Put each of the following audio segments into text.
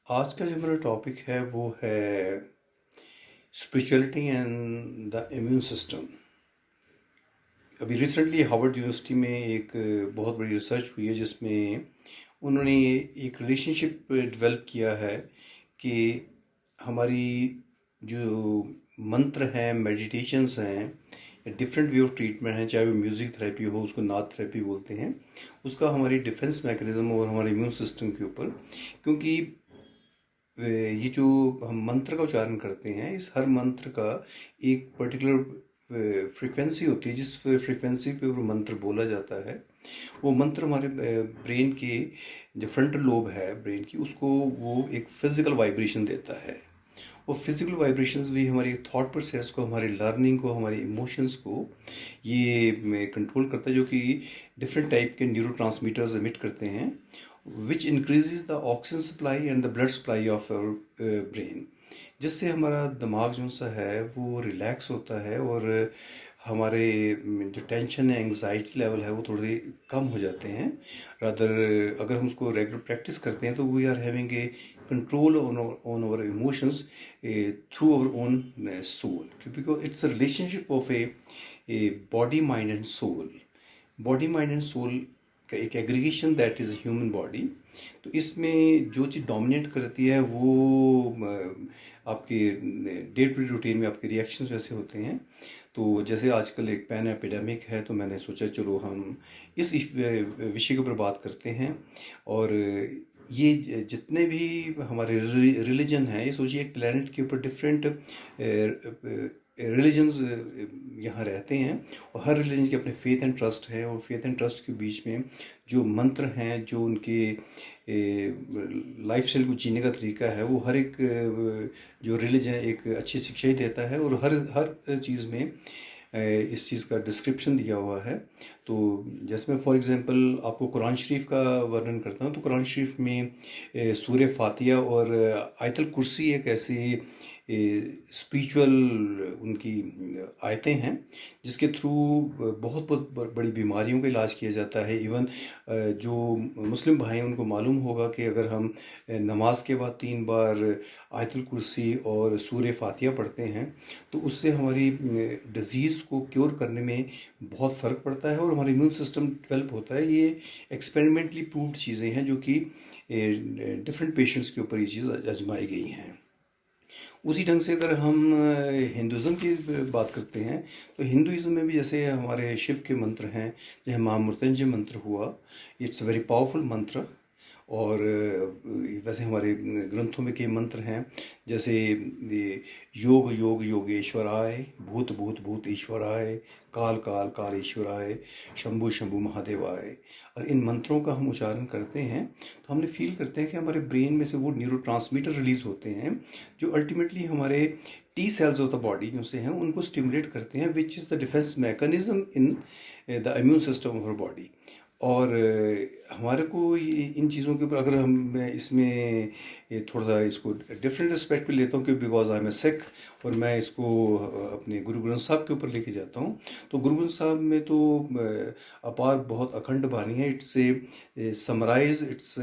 आज का जो मेरा टॉपिक है वो है spirituality and the immune system. अभी रिसेंटली हार्वर्ड यूनिवर्सिटी में एक बहुत बड़ी रिसर्च हुई है जिसमें उन्होंने एक रिलेशनशिप डेवलप किया है कि हमारी जो मंत्र हैं, मेडिटेशंस हैं या डिफरेंट वे ऑफ ट्रीटमेंट है, चाहे वो म्यूज़िक थेरेपी हो, उसको नाथ थेरेपी बोलते हैं, उसका हमारी डिफेंस मैकेनिज्म और हमारे इम्यून सिस्टम के ऊपर, क्योंकि ये जो हम मंत्र का उच्चारण करते हैं, इस हर मंत्र का एक पर्टिकुलर फ्रीक्वेंसी होती है जिस फ्रीक्वेंसी पे वो मंत्र बोला जाता है। वो मंत्र हमारे ब्रेन के जो फ्रंटल लोब है ब्रेन की, उसको वो एक फिजिकल वाइब्रेशन देता है। वो फिजिकल वाइब्रेशंस भी हमारी थॉट प्रोसेस को, हमारी लर्निंग को, हमारे इमोशंस को ये कंट्रोल करता है, जो कि डिफरेंट टाइप के न्यूरो एमिट करते हैं, which increases the oxygen supply and the blood supply of our brain, जिससे हमारा दिमाग जो सा है वो रिलैक्स होता है और हमारे जो टेंशन है, एंग्जाइटी लेवल है, वो थोड़े कम हो जाते हैं। रादर अगर हम उसको रेगुलर प्रैक्टिस करते हैं तो we are having a control on our emotions through our own soul, because it's a relationship of a body mind and soul. Body mind and soul का एक aggregation that is human body. तो इसमें जो चीज़ dominate करती है वो आपके day to day routine में आपके रिएक्शंस वैसे होते हैं। तो जैसे आजकल एक पैन एपिडेमिक है, तो मैंने सोचा चलो हम इस विषय के ऊपर बात करते हैं। और ये जितने भी हमारे रिलीजन हैं, ये सोचिए एक प्लेनेट के ऊपर डिफरेंट रिलीजन्स यहाँ रहते हैं, और हर रिलीजन के अपने फेथ एंड ट्रस्ट है, और फेथ एंड ट्रस्ट के बीच में जो मंत्र हैं, जो उनके लाइफ स्टाइल को जीने का तरीका है, वो हर एक जो रिलीजन एक अच्छी शिक्षा ही देता है, और हर हर चीज़ में इस चीज़ का डिस्क्रिप्शन दिया हुआ है। तो जैसे मैं फॉर एग्जांपल आपको कुरान शरीफ का वर्णन करता हूँ, तो कुरान शरीफ में सूरह फातिहा और आयतल कुर्सी एक ऐसी स्पिरिचुअल उनकी आयतें हैं जिसके थ्रू बहुत बहुत बड़ी बीमारियों का इलाज किया जाता है। इवन जो मुस्लिम भाई हैं उनको मालूम होगा कि अगर हम नमाज के बाद 3 बार आयतुल कुर्सी और सूरह फातिहा पढ़ते हैं तो उससे हमारी डिज़ीज़ को क्योर करने में बहुत फ़र्क पड़ता है और हमारा इम्यून सिस्टम डेवलप होता है। ये एक्सपेरिमेंटली प्रूव्ड चीज़ें हैं जो कि डिफरेंट पेशेंट्स के ऊपर ये चीज़ आजमाई गई हैं। उसी ढंग से अगर हम हिंदुज़म की बात करते हैं, तो हिंदुज़म में भी जैसे हमारे शिव के मंत्र हैं, जैसे महामृत्युंजय मंत्र हुआ, इट्स अ वेरी पावरफुल मंत्र। और वैसे हमारे ग्रंथों में कई मंत्र हैं, जैसे ये योग योग योगेश्वराय, भूत भूत भूत ईश्वराय, काल काल कालेश्वराय, शंभु शंभु महादेवाय। और इन मंत्रों का हम उच्चारण करते हैं तो हमने फील करते हैं कि हमारे ब्रेन में से वो न्यूरोट्रांसमीटर रिलीज होते हैं जो अल्टीमेटली हमारे T cells of the body जो से हैं उनको स्टिमुलेट करते हैं, which is the defence mechanism in the immune system of our body. और हमारे को इन चीज़ों के ऊपर अगर हम मैं इसमें थोड़ा सा इसको डिफरेंट एस्पेक्ट पे लेता हूँ कि because I am a Sikh, और मैं इसको अपने गुरु ग्रंथ साहब के ऊपर लेके जाता हूँ। तो गुरु ग्रंथ साहब में तो अपार बहुत अखंड बानी है। It's a summarise, it's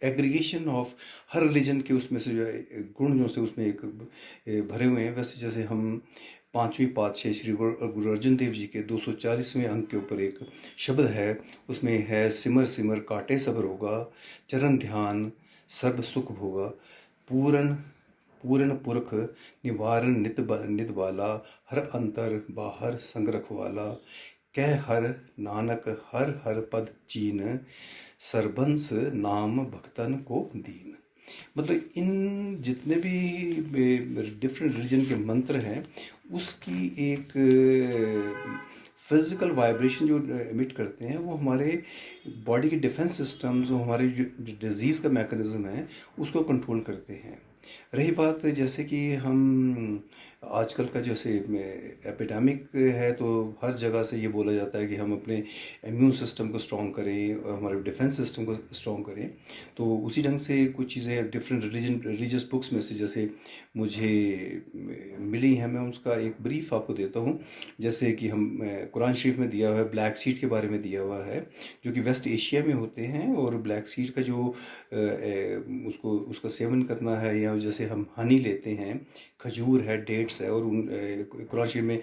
aggregation of हर रिलीजन के उसमें से जो है गुण जो से उसमें एक भरे हुए हैं। वैसे जैसे हम पांचवी पातशाही श्री गुरु अर्जन देव जी के 240वें अंक के ऊपर एक शब्द है, उसमें है सिमर सिमर काटे सब रोगा, चरण ध्यान सर्व सुख भोगा, पूर्ण पूर्ण पुरख निवारण नित बाला, हर अंतर बाहर संग रखवाला, कह हर नानक हर हर पद चीन, सरबंस नाम भक्तन को दीन। मतलब इन जितने भी डिफरेंट रिलीजन के मंत्र हैं उसकी एक फिजिकल वाइब्रेशन जो एमिट करते हैं वो हमारे बॉडी के डिफेंस सिस्टम, जो हमारे जो डिजीज़ का मैकेनिज्म है उसको कंट्रोल करते हैं। रही बात जैसे कि हम आजकल का जैसे एपिडेमिक है, तो हर जगह से ये बोला जाता है कि हम अपने इम्यून सिस्टम को स्ट्रॉन्ग करें, हमारे डिफेंस सिस्टम को स्ट्रॉन्ग करें। तो उसी ढंग से कुछ चीज़ें डिफरेंट रिलीजियस बुक्स में से जैसे मुझे मिली हैं, मैं उसका एक ब्रीफ आपको देता हूँ। जैसे कि हम कुरान शरीफ में दिया हुआ है, ब्लैक सीड के बारे में दिया हुआ है, जो कि वेस्ट एशिया में होते हैं। और ब्लैक सीड का जो उसको उसका सेवन करना है, या जैसे हम हनी लेते हैं, खजूर है, डेट्स है, और उन कुरान शरीफ में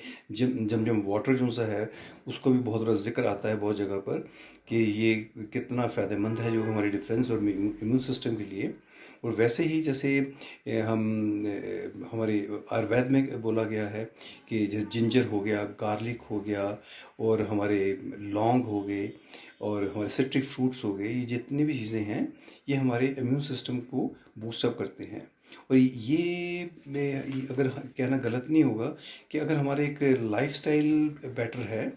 जम वाटर जो सा है उसको भी बहुत बड़ा जिक्र आता है बहुत जगह पर, कि ये कितना फ़ायदेमंद है जो हमारे डिफेंस और इम्यून सिस्टम के लिए। और वैसे ही जैसे हमारे आयुर्वेद में बोला गया है कि जैसे जिंजर हो गया, गार्लिक हो गया, और हमारे लौंग हो गए, और हमारे सिट्रिक फ्रूट्स हो गए, ये जितनी भी चीज़ें हैं ये हमारे इम्यून सिस्टम को बूस्टअप करते हैं। और ये अगर कहना गलत नहीं होगा कि अगर हमारे एक लाइफस्टाइल बेटर है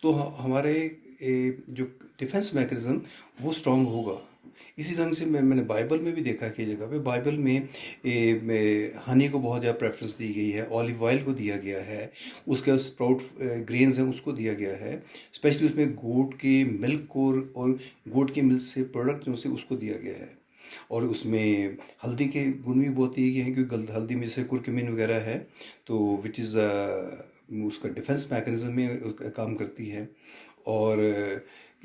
तो हमारे जो डिफेंस मैकेनिज्म वो स्ट्रांग होगा। इसी ढंग से मैंने बाइबल में भी देखा कि जगह पे बाइबल में हनी को बहुत ज़्यादा प्रेफरेंस दी गई है, ऑलिव ऑयल को दिया गया है, उसके बाद स्प्राउट ग्रेन्स हैं उसको दिया गया है, स्पेशली उसमें गोट के मिल्क और गोट के मिल्क से प्रोडक्ट जो से उसको दिया गया है। और उसमें हल्दी के गुण भी बहुत ही हैं, क्योंकि हल्दी में जैसे कुरकुमिन वगैरह है, तो विच इज़ उसका डिफेंस मैकेनिज्म में काम करती है। और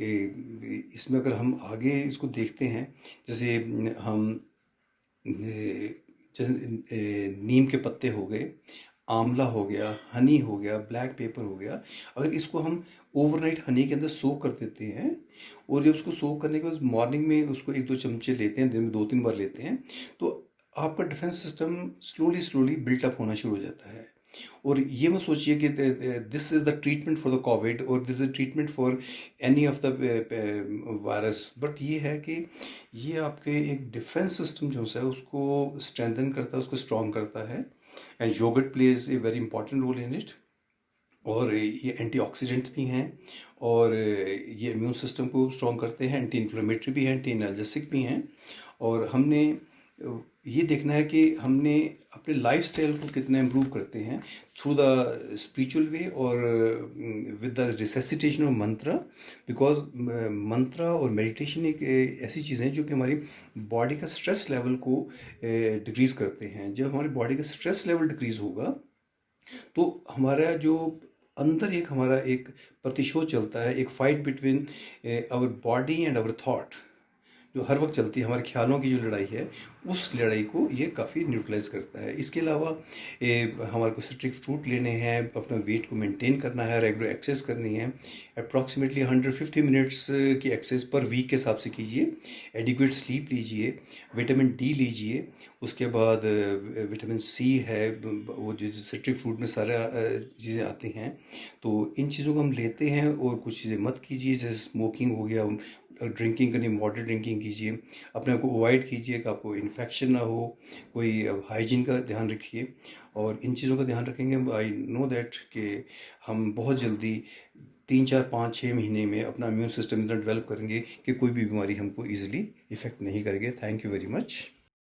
कि इसमें अगर हम आगे इसको देखते हैं, जैसे हम नीम के पत्ते हो गए, आंवला हो गया, हनी हो गया, ब्लैक पेपर हो गया, अगर इसको हम ओवरनाइट हनी के अंदर सोक कर देते हैं, और जब उसको सोक करने के बाद मॉर्निंग में उसको 1-2 चमचे लेते हैं, दिन में 2-3 बार लेते हैं, तो आपका defence system slowly slowly built up होना शुरू हो जाता है। और ये मत सोचिए कि this is the treatment for the covid, और this is treatment for any of the virus, but ये है कि ये आपके एक डिफेंस सिस्टम जो है उसको स्ट्रेंथन करता है, उसको स्ट्रॉन्ग करता है। And yoghurt plays a very important role in it. और ये एंटीऑक्सीडेंट भी हैं, और ये इम्यून सिस्टम को स्ट्रॉन्ग करते हैं, एंटी इन्फ्लेमेटरी भी हैं, एंटी एनाल्जेसिक भी हैं। और हमने ये देखना है कि हमने अपने लाइफस्टाइल को कितना इम्प्रूव करते हैं थ्रू द स्पिरिचुअल वे, और with the resuscitation of mantra. Because mantra और मेडिटेशन एक ऐसी चीज़ है जो कि हमारी बॉडी का स्ट्रेस लेवल को डिक्रीज़ करते हैं। जब हमारी बॉडी का स्ट्रेस लेवल डिक्रीज़ होगा तो हमारा जो अंदर हमारा एक प्रतिशोध चलता है, एक fight between our body and our thought, जो हर वक्त चलती है, हमारे ख्यालों की जो लड़ाई है, उस लड़ाई को ये काफ़ी न्यूट्रलाइज करता है। इसके अलावा हमारे को स्ट्रिक्ट फ्रूट लेने हैं, अपना वेट को मेंटेन करना है, रेगुलर एक्सरसाइज करनी है। अप्रॉक्सीमेटली 150 मिनट्स की एक्सरसाइज पर वीक के हिसाब से कीजिए, एडिक्वेट स्लीप लीजिए, विटामिन डी लीजिए, उसके बाद विटामिन सी है, वो जो स्ट्रिक्ट फ्रूट में सारा चीज़ें आती हैं, तो इन चीज़ों को हम लेते हैं। और कुछ चीज़ें मत कीजिए, जैसे स्मोकिंग हो गया, ड्रिंकिंग करनी मॉडरेट ड्रिंकिंग कीजिए, अपने आप को अवॉइड कीजिए कि आपको इन्फेक्शन ना हो, कोई हाइजीन का ध्यान रखिए। और इन चीज़ों का ध्यान रखेंगे, आई नो दैट कि हम बहुत जल्दी 3-4-5-6 महीने में अपना इम्यून सिस्टम इतना डेवलप करेंगे कि कोई भी बीमारी हमको ईजिली इफ़ेक्ट नहीं करेंगे। Thank you very much.